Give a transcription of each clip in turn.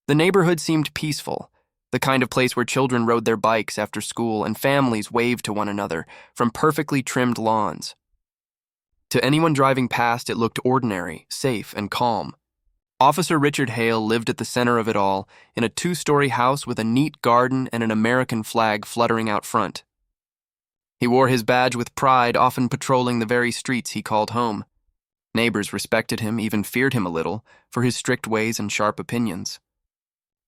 The neighborhood seemed peaceful, the kind of place where children rode their bikes after school and families waved to one another from perfectly trimmed lawns. To anyone driving past, it looked ordinary, safe, and calm. Officer Richard Hale lived at the center of it all, in a two-story house with a neat garden and an American flag fluttering out front. He wore his badge with pride, often patrolling the very streets he called home. Neighbors respected him, even feared him a little, for his strict ways and sharp opinions.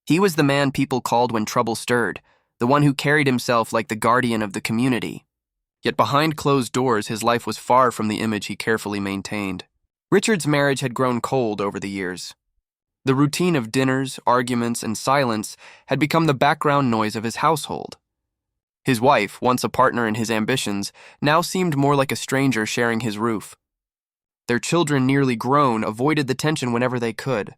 He was the man people called when trouble stirred, the one who carried himself like the guardian of the community. Yet behind closed doors, his life was far from the image he carefully maintained. Richard's marriage had grown cold over the years. The routine of dinners, arguments, and silence had become the background noise of his household. His wife, once a partner in his ambitions, now seemed more like a stranger sharing his roof. Their children, nearly grown, avoided the tension whenever they could.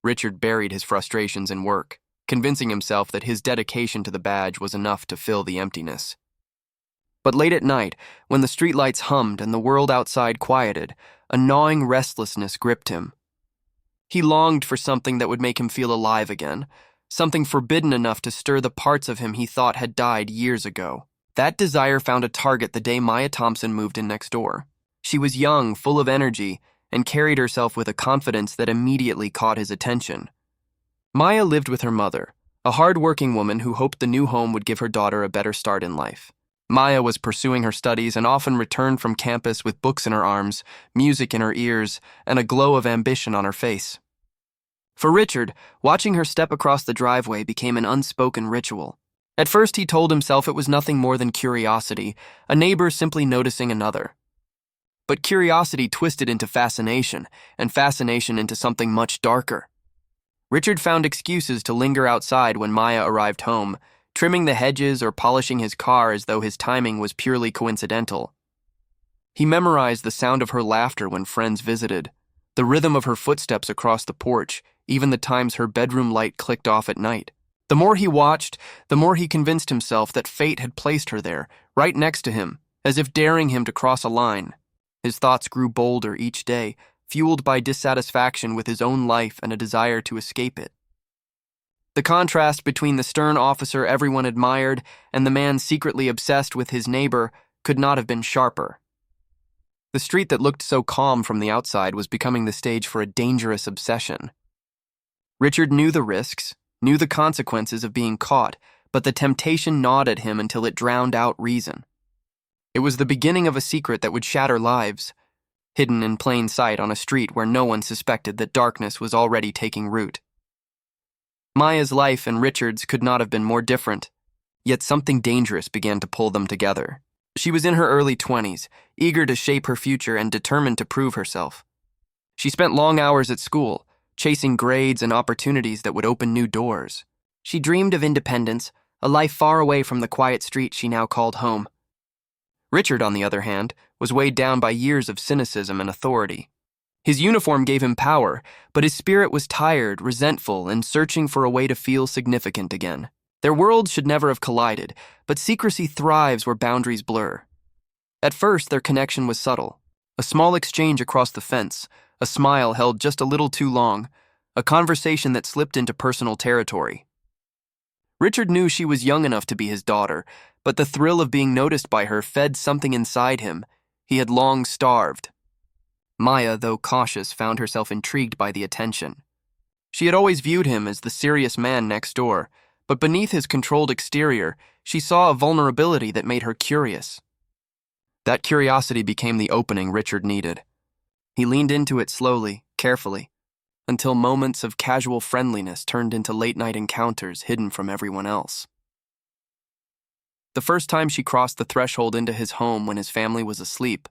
Richard buried his frustrations in work, convincing himself that his dedication to the badge was enough to fill the emptiness. But late at night, when the streetlights hummed and the world outside quieted, a gnawing restlessness gripped him. He longed for something that would make him feel alive again, something forbidden enough to stir the parts of him he thought had died years ago. That desire found a target the day Maya Thompson moved in next door. She was young, full of energy, and carried herself with a confidence that immediately caught his attention. Maya lived with her mother, a hard-working woman who hoped the new home would give her daughter a better start in life. Maya was pursuing her studies and often returned from campus with books in her arms, music in her ears, and a glow of ambition on her face. For Richard, watching her step across the driveway became an unspoken ritual. At first, he told himself it was nothing more than curiosity, a neighbor simply noticing another. But curiosity twisted into fascination, and fascination into something much darker. Richard found excuses to linger outside when Maya arrived home, trimming the hedges or polishing his car as though his timing was purely coincidental. He memorized the sound of her laughter when friends visited, the rhythm of her footsteps across the porch, even the times her bedroom light clicked off at night. The more he watched, the more he convinced himself that fate had placed her there, right next to him, as if daring him to cross a line. His thoughts grew bolder each day, fueled by dissatisfaction with his own life and a desire to escape it. The contrast between the stern officer everyone admired and the man secretly obsessed with his neighbor could not have been sharper. The street that looked so calm from the outside was becoming the stage for a dangerous obsession. Richard knew the risks, knew the consequences of being caught, but the temptation gnawed at him until it drowned out reason. It was the beginning of a secret that would shatter lives, hidden in plain sight on a street where no one suspected that darkness was already taking root. Maya's life and Richard's could not have been more different, yet something dangerous began to pull them together. She was in her early 20s, eager to shape her future and determined to prove herself. She spent long hours at school, chasing grades and opportunities that would open new doors. She dreamed of independence, a life far away from the quiet street she now called home. Richard, on the other hand, was weighed down by years of cynicism and authority. His uniform gave him power, but his spirit was tired, resentful, and searching for a way to feel significant again. Their worlds should never have collided, but secrecy thrives where boundaries blur. At first, their connection was subtle. A small exchange across the fence, a smile held just a little too long, a conversation that slipped into personal territory. Richard knew she was young enough to be his daughter, but the thrill of being noticed by her fed something inside him he had long starved. Maya, though cautious, found herself intrigued by the attention. She had always viewed him as the serious man next door, but beneath his controlled exterior, she saw a vulnerability that made her curious. That curiosity became the opening Richard needed. He leaned into it slowly, carefully, until moments of casual friendliness turned into late-night encounters hidden from everyone else. The first time she crossed the threshold into his home when his family was asleep,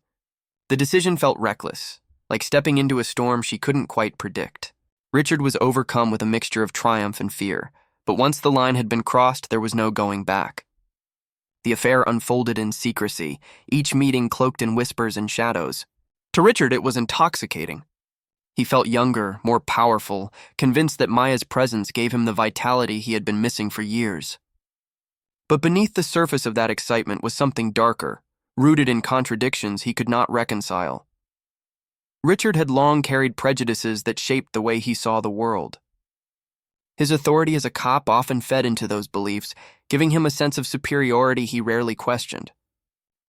the decision felt reckless, like stepping into a storm she couldn't quite predict. Richard was overcome with a mixture of triumph and fear, but once the line had been crossed, there was no going back. The affair unfolded in secrecy, each meeting cloaked in whispers and shadows. To Richard, it was intoxicating. He felt younger, more powerful, convinced that Maya's presence gave him the vitality he had been missing for years. But beneath the surface of that excitement was something darker, rooted in contradictions he could not reconcile. Richard had long carried prejudices that shaped the way he saw the world. His authority as a cop often fed into those beliefs, giving him a sense of superiority he rarely questioned.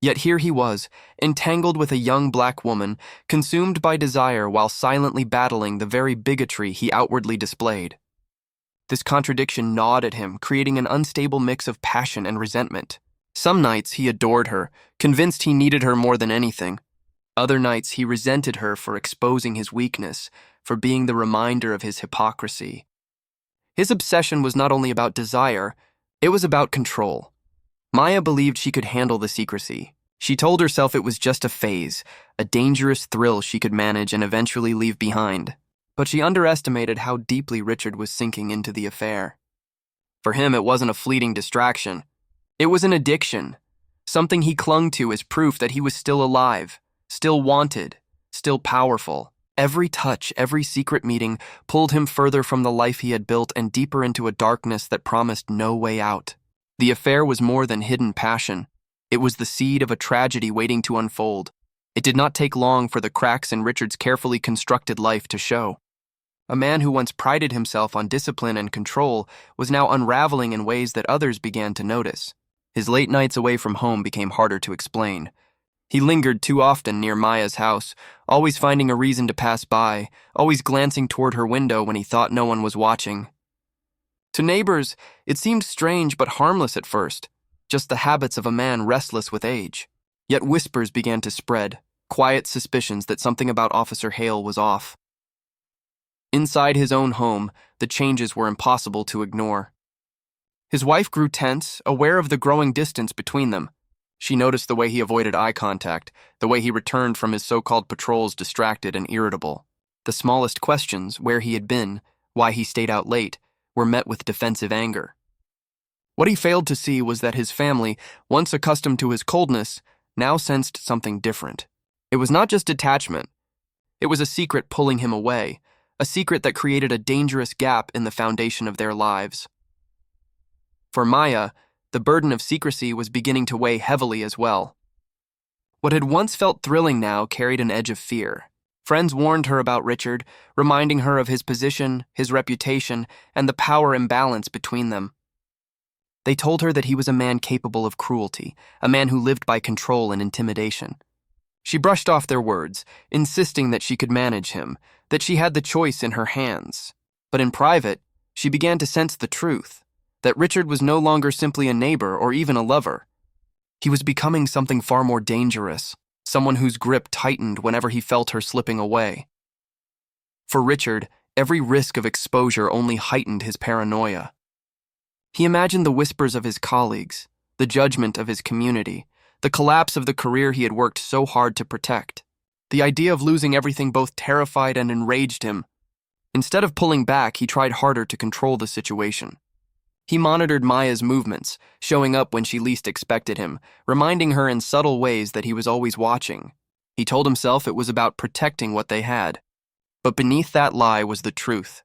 Yet here he was, entangled with a young black woman, consumed by desire while silently battling the very bigotry he outwardly displayed. This contradiction gnawed at him, creating an unstable mix of passion and resentment. Some nights he adored her, convinced he needed her more than anything. Other nights he resented her for exposing his weakness, for being the reminder of his hypocrisy. His obsession was not only about desire, it was about control. Maya believed she could handle the secrecy. She told herself it was just a phase, a dangerous thrill she could manage and eventually leave behind. But she underestimated how deeply Richard was sinking into the affair. For him, it wasn't a fleeting distraction. It was an addiction, something he clung to as proof that he was still alive, still wanted, still powerful. Every touch, every secret meeting pulled him further from the life he had built and deeper into a darkness that promised no way out. The affair was more than hidden passion. It was the seed of a tragedy waiting to unfold. It did not take long for the cracks in Richard's carefully constructed life to show. A man who once prided himself on discipline and control was now unraveling in ways that others began to notice. His late nights away from home became harder to explain. He lingered too often near Maya's house, always finding a reason to pass by, always glancing toward her window when he thought no one was watching. To neighbors, it seemed strange but harmless at first, just the habits of a man restless with age. Yet whispers began to spread, quiet suspicions that something about Officer Hale was off. Inside his own home, the changes were impossible to ignore. His wife grew tense, aware of the growing distance between them. She noticed the way he avoided eye contact, the way he returned from his so-called patrols distracted and irritable. The smallest questions, where he had been, why he stayed out late, were met with defensive anger. What he failed to see was that his family, once accustomed to his coldness, now sensed something different. It was not just detachment. It was a secret pulling him away, a secret that created a dangerous gap in the foundation of their lives. For Maya, the burden of secrecy was beginning to weigh heavily as well. What had once felt thrilling now carried an edge of fear. Friends warned her about Richard, reminding her of his position, his reputation, and the power imbalance between them. They told her that he was a man capable of cruelty, a man who lived by control and intimidation. She brushed off their words, insisting that she could manage him, that she had the choice in her hands. But in private, she began to sense the truth, that Richard was no longer simply a neighbor or even a lover. He was becoming something far more dangerous, someone whose grip tightened whenever he felt her slipping away. For Richard, every risk of exposure only heightened his paranoia. He imagined the whispers of his colleagues, the judgment of his community, the collapse of the career he had worked so hard to protect. The idea of losing everything both terrified and enraged him. Instead of pulling back, he tried harder to control the situation. He monitored Maya's movements, showing up when she least expected him, reminding her in subtle ways that he was always watching. He told himself it was about protecting what they had. But beneath that lie was the truth.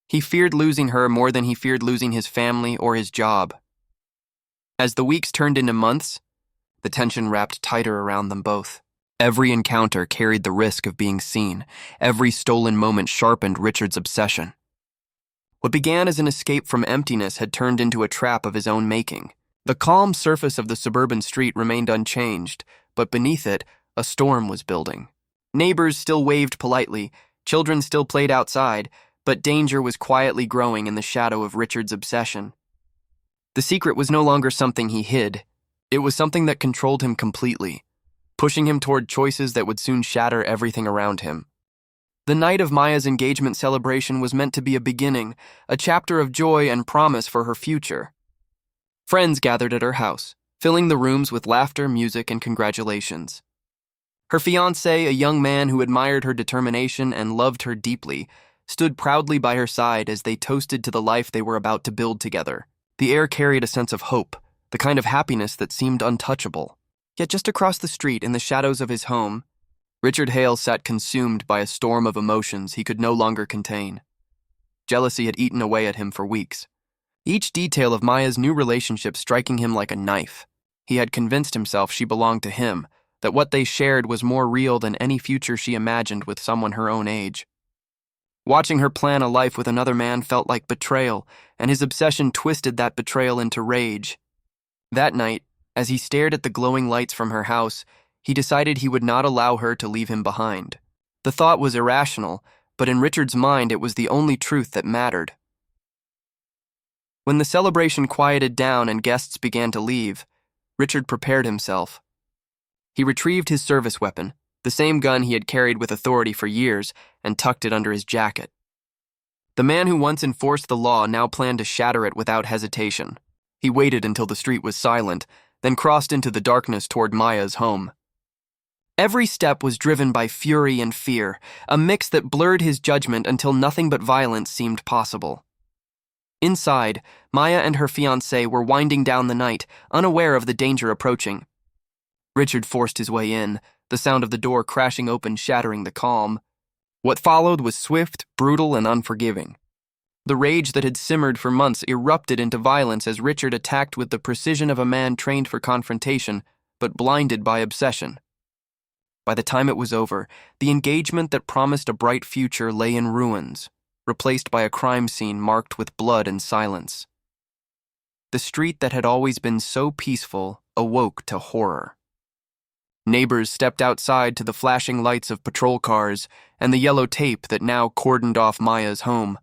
He feared losing her more than he feared losing his family or his job. As the weeks turned into months, the tension wrapped tighter around them both. Every encounter carried the risk of being seen. Every stolen moment sharpened Richard's obsession. What began as an escape from emptiness had turned into a trap of his own making. The calm surface of the suburban street remained unchanged, but beneath it, a storm was building. Neighbors still waved politely, children still played outside, but danger was quietly growing in the shadow of Richard's obsession. The secret was no longer something he hid. It was something that controlled him completely, pushing him toward choices that would soon shatter everything around him. The night of Maya's engagement celebration was meant to be a beginning, a chapter of joy and promise for her future. Friends gathered at her house, filling the rooms with laughter, music, and congratulations. Her fiancé, a young man who admired her determination and loved her deeply, stood proudly by her side as they toasted to the life they were about to build together. The air carried a sense of hope, the kind of happiness that seemed untouchable. Yet just across the street, in the shadows of his home, Richard Hale sat consumed by a storm of emotions he could no longer contain. Jealousy had eaten away at him for weeks, each detail of Maya's new relationship striking him like a knife. He had convinced himself she belonged to him, that what they shared was more real than any future she imagined with someone her own age. Watching her plan a life with another man felt like betrayal, and his obsession twisted that betrayal into rage. That night, as he stared at the glowing lights from her house, he decided he would not allow her to leave him behind. The thought was irrational, but in Richard's mind it was the only truth that mattered. When the celebration quieted down and guests began to leave, Richard prepared himself. He retrieved his service weapon, the same gun he had carried with authority for years, and tucked it under his jacket. The man who once enforced the law now planned to shatter it without hesitation. He waited until the street was silent, then crossed into the darkness toward Maya's home. Every step was driven by fury and fear, a mix that blurred his judgment until nothing but violence seemed possible. Inside, Maya and her fiancé were winding down the night, unaware of the danger approaching. Richard forced his way in, the sound of the door crashing open shattering the calm. What followed was swift, brutal, and unforgiving. The rage that had simmered for months erupted into violence as Richard attacked with the precision of a man trained for confrontation, but blinded by obsession. By the time it was over, the engagement that promised a bright future lay in ruins, replaced by a crime scene marked with blood and silence. The street that had always been so peaceful awoke to horror. Neighbors stepped outside to the flashing lights of patrol cars and the yellow tape that now cordoned off Maya's home.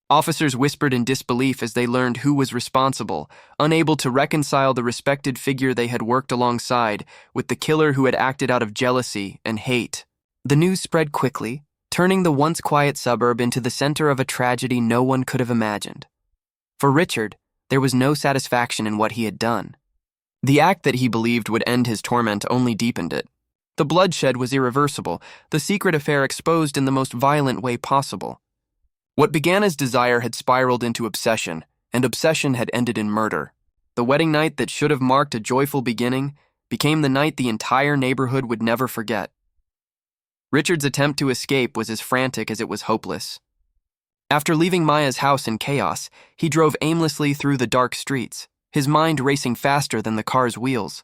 Officers whispered in disbelief as they learned who was responsible, unable to reconcile the respected figure they had worked alongside with the killer who had acted out of jealousy and hate. The news spread quickly, turning the once quiet suburb into the center of a tragedy no one could have imagined. For Richard, there was no satisfaction in what he had done. The act that he believed would end his torment only deepened it. The bloodshed was irreversible, the secret affair exposed in the most violent way possible. What began as desire had spiraled into obsession, and obsession had ended in murder. The wedding night that should have marked a joyful beginning became the night the entire neighborhood would never forget. Richard's attempt to escape was as frantic as it was hopeless. After leaving Maya's house in chaos, he drove aimlessly through the dark streets, his mind racing faster than the car's wheels.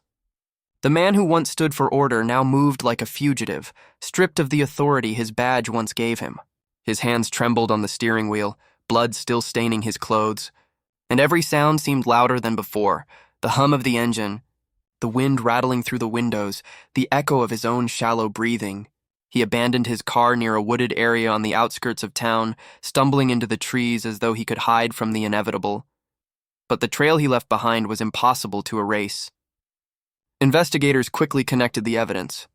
The man who once stood for order now moved like a fugitive, stripped of the authority his badge once gave him. His hands trembled on the steering wheel, blood still staining his clothes, and every sound seemed louder than before, the hum of the engine, the wind rattling through the windows, the echo of his own shallow breathing. He abandoned his car near a wooded area on the outskirts of town, stumbling into the trees as though he could hide from the inevitable. But the trail he left behind was impossible to erase. Investigators quickly connected the evidence.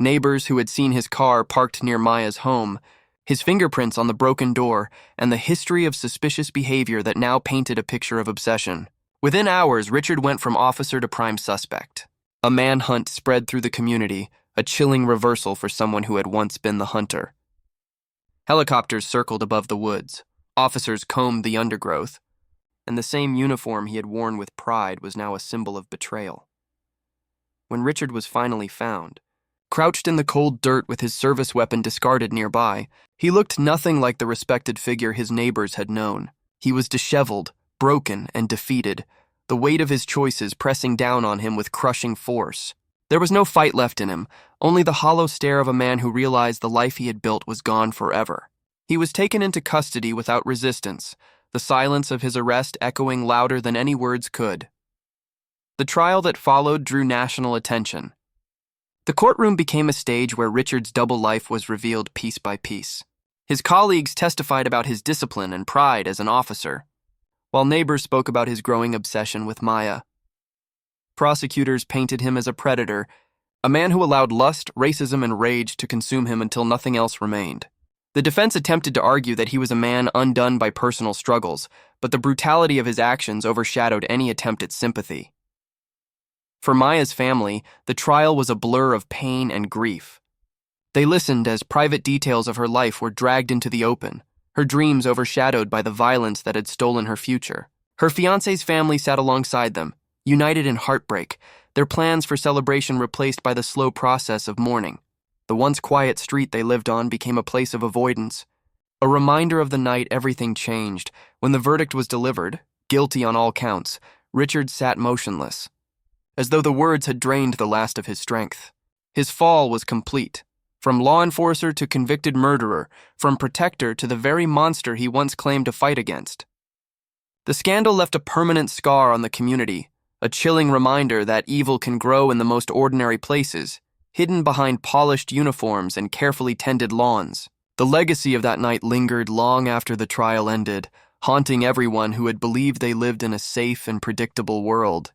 Neighbors who had seen his car parked near Maya's home, his fingerprints on the broken door, and the history of suspicious behavior that now painted a picture of obsession. Within hours, Richard went from officer to prime suspect. A manhunt spread through the community, a chilling reversal for someone who had once been the hunter. Helicopters circled above the woods. Officers combed the undergrowth, and the same uniform he had worn with pride was now a symbol of betrayal. When Richard was finally found, crouched in the cold dirt with his service weapon discarded nearby, he looked nothing like the respected figure his neighbors had known. He was disheveled, broken, and defeated, the weight of his choices pressing down on him with crushing force. There was no fight left in him, only the hollow stare of a man who realized the life he had built was gone forever. He was taken into custody without resistance, the silence of his arrest echoing louder than any words could. The trial that followed drew national attention. The courtroom became a stage where Richard's double life was revealed piece by piece. His colleagues testified about his discipline and pride as an officer, while neighbors spoke about his growing obsession with Maya. Prosecutors painted him as a predator, a man who allowed lust, racism, and rage to consume him until nothing else remained. The defense attempted to argue that he was a man undone by personal struggles, but the brutality of his actions overshadowed any attempt at sympathy. For Maya's family, the trial was a blur of pain and grief. They listened as private details of her life were dragged into the open, her dreams overshadowed by the violence that had stolen her future. Her fiancé's family sat alongside them, united in heartbreak, their plans for celebration replaced by the slow process of mourning. The once quiet street they lived on became a place of avoidance. A reminder of the night everything changed. When the verdict was delivered, guilty on all counts, Richard sat motionless, as though the words had drained the last of his strength. His fall was complete. From law enforcer to convicted murderer, from protector to the very monster he once claimed to fight against. The scandal left a permanent scar on the community, a chilling reminder that evil can grow in the most ordinary places, hidden behind polished uniforms and carefully tended lawns. The legacy of that night lingered long after the trial ended, haunting everyone who had believed they lived in a safe and predictable world.